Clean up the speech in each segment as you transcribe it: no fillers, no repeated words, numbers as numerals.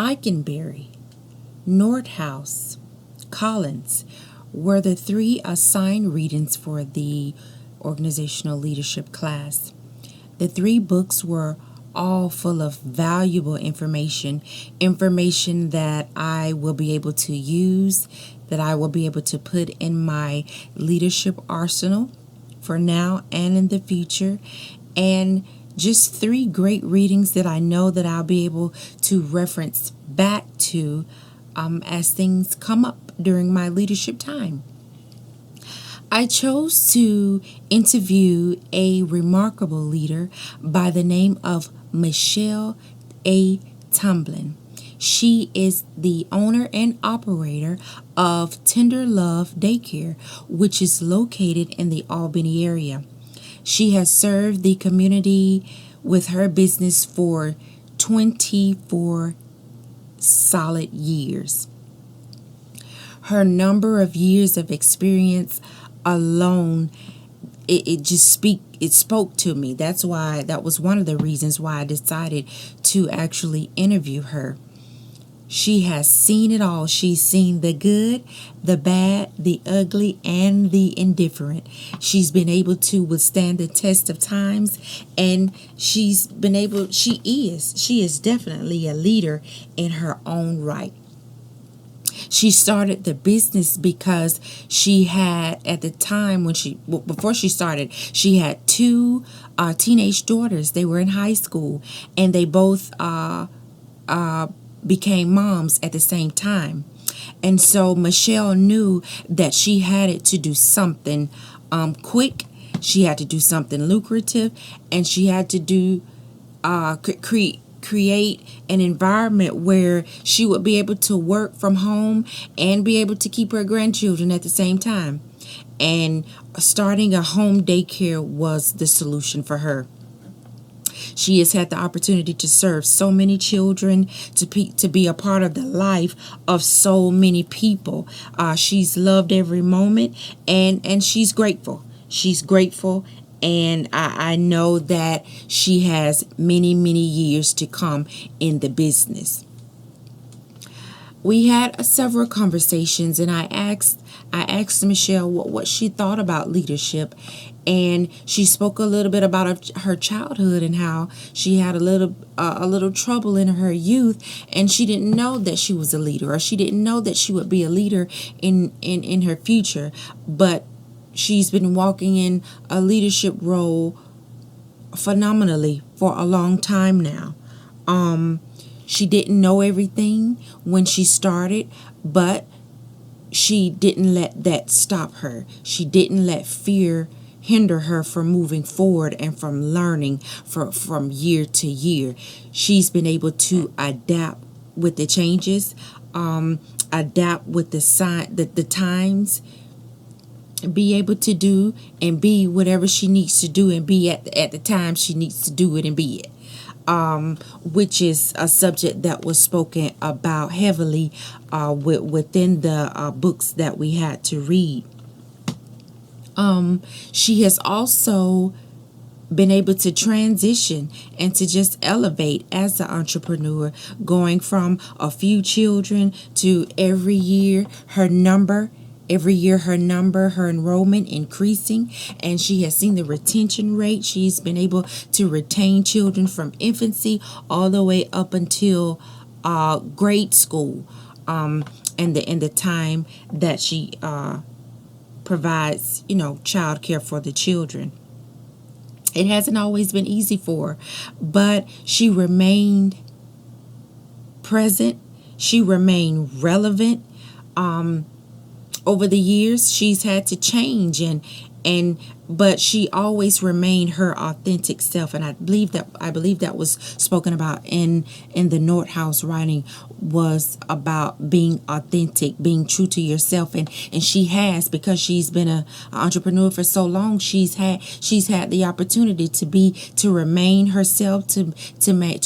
Eikenberry, Nordhaus, Collins were the three assigned readings for the organizational leadership class. The three books were all full of valuable information that I will be able to use, that I will be able to put in my leadership arsenal for now and in the future. And just three great readings that I know that I'll be able to reference back to as things come up during my leadership time. I chose to interview a remarkable leader by the name of Michelle A. Tumblin. She is the owner and operator of Tender Love Daycare, which is located in the Albany area. She has served the community with her business for 24 solid years. Her number of years of experience alone, it spoke to me. That was one of the reasons why I decided to actually interview her. She has seen it all. She's seen the good, the bad, the ugly, and the indifferent. She's been able to withstand the test of times, and she is definitely a leader in her own right. She started the business because she had, at the time before she started, she had two teenage daughters. They were in high school, and they both became moms at the same time. And so Michelle knew that she had to do something quick. She had to do something lucrative, and she had to do create an environment where she would be able to work from home and be able to keep her grandchildren at the same time. And starting a home daycare was the solution for her. She has had the opportunity to serve so many children, to be a part of the life of so many people. She's loved every moment, and she's grateful. She's grateful, and I know that she has many, many years to come in the business. We had several conversations, and I asked Michelle what she thought about leadership, and she spoke a little bit about her childhood and how she had a little trouble in her youth, and she didn't know that she was a leader, or she didn't know that she would be a leader in her future. But she's been walking in a leadership role phenomenally for a long time now. She didn't know everything when she started, but she didn't let that stop her. She didn't let fear hinder her from moving forward and from learning from year to year. She's been able to adapt with the changes, adapt with the times, be able to do and be whatever she needs to do, and be at the time she needs to do it and be it. Which is a subject that was spoken about heavily within the books that we had to read. She has also been able to transition and to just elevate as an entrepreneur, going from a few children to every year her enrollment increasing, and she has seen the retention rate. She's been able to retain children from infancy all the way up until grade school, and the time that she provides, child care for the children. It hasn't always been easy for her, but she remained present. She remained relevant. Over the years, she's had to change, but she always remained her authentic self, and I believe that was spoken about in the Nordhaus writing, was about being authentic, being true to yourself, and she has, because she's been an entrepreneur for so long. She's had the opportunity to remain herself, to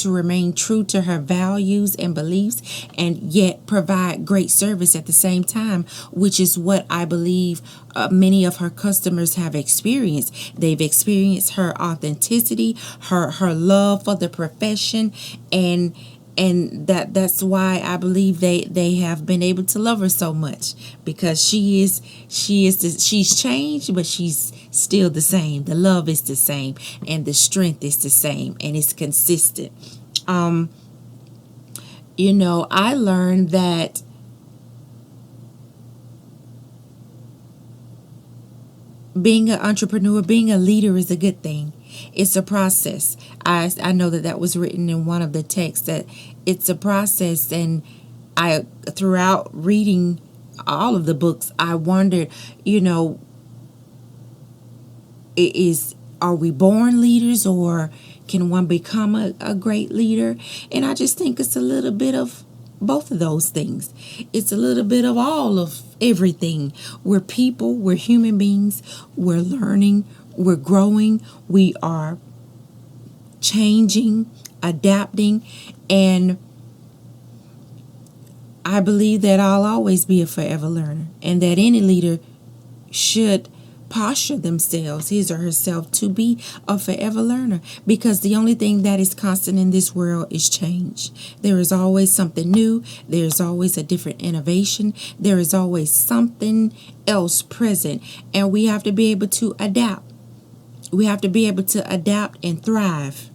remain true to her values and beliefs, and yet provide great service at the same time, which is what I believe many of her customers have experienced. They've experienced her authenticity, her love for the profession, and And that's why I believe they have been able to love her so much, because she's changed, but she's still the same. The love is the same, and the strength is the same, and it's consistent. um I learned that being an entrepreneur, being a leader is a good thing. It's a process. I know that was written in one of the texts, that it's a process. And I, throughout reading all of the books, I wondered, you know, are we born leaders, or can one become a great leader? And I just think it's a little bit of both of those things. It's a little bit of all of everything. We're people, we're human beings, we're learning, we're growing, we are changing, adapting, and I believe that I'll always be a forever learner, and that any leader should posture themselves, his or herself, to be a forever learner, because the only thing that is constant in this world is change. There is always something new, there's always a different innovation, there is always something else present, and we have to be able to adapt. We have to be able to adapt and thrive.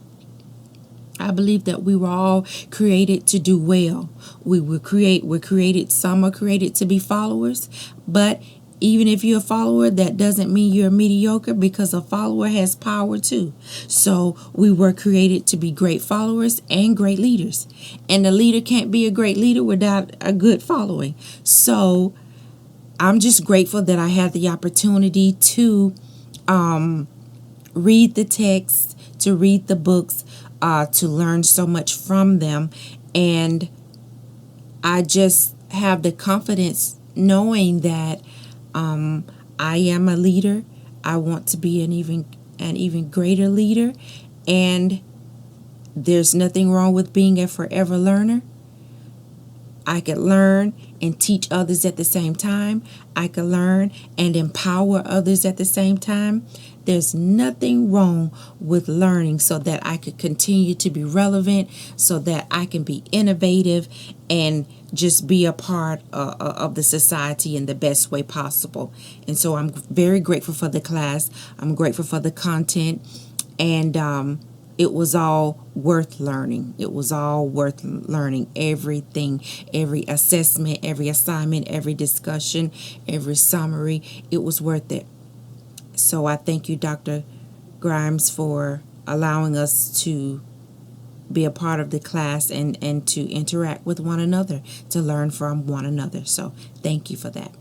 I believe that we were all created to do well. We're created, some are created to be followers, but even if you're a follower, that doesn't mean you're mediocre, because a follower has power too. So we were created to be great followers and great leaders. And a leader can't be a great leader without a good following. So I'm just grateful that I had the opportunity to read the text, to read the books, to learn so much from them. And I just have the confidence knowing that I am a leader. I want to be an even greater leader, and there's nothing wrong with being a forever learner. I could learn and teach others at the same time. I could learn and empower others at the same time. There's nothing wrong with learning, so that I could continue to be relevant, so that I can be innovative and just be a part of the society in the best way possible. And so I'm very grateful for the class. I'm grateful for the content, and it was all worth learning. It was all worth learning. Everything, every assessment, every assignment, every discussion, every summary, it was worth it. So I thank you, Dr. Grimes, for allowing us to be a part of the class, and to interact with one another, to learn from one another. So thank you for that.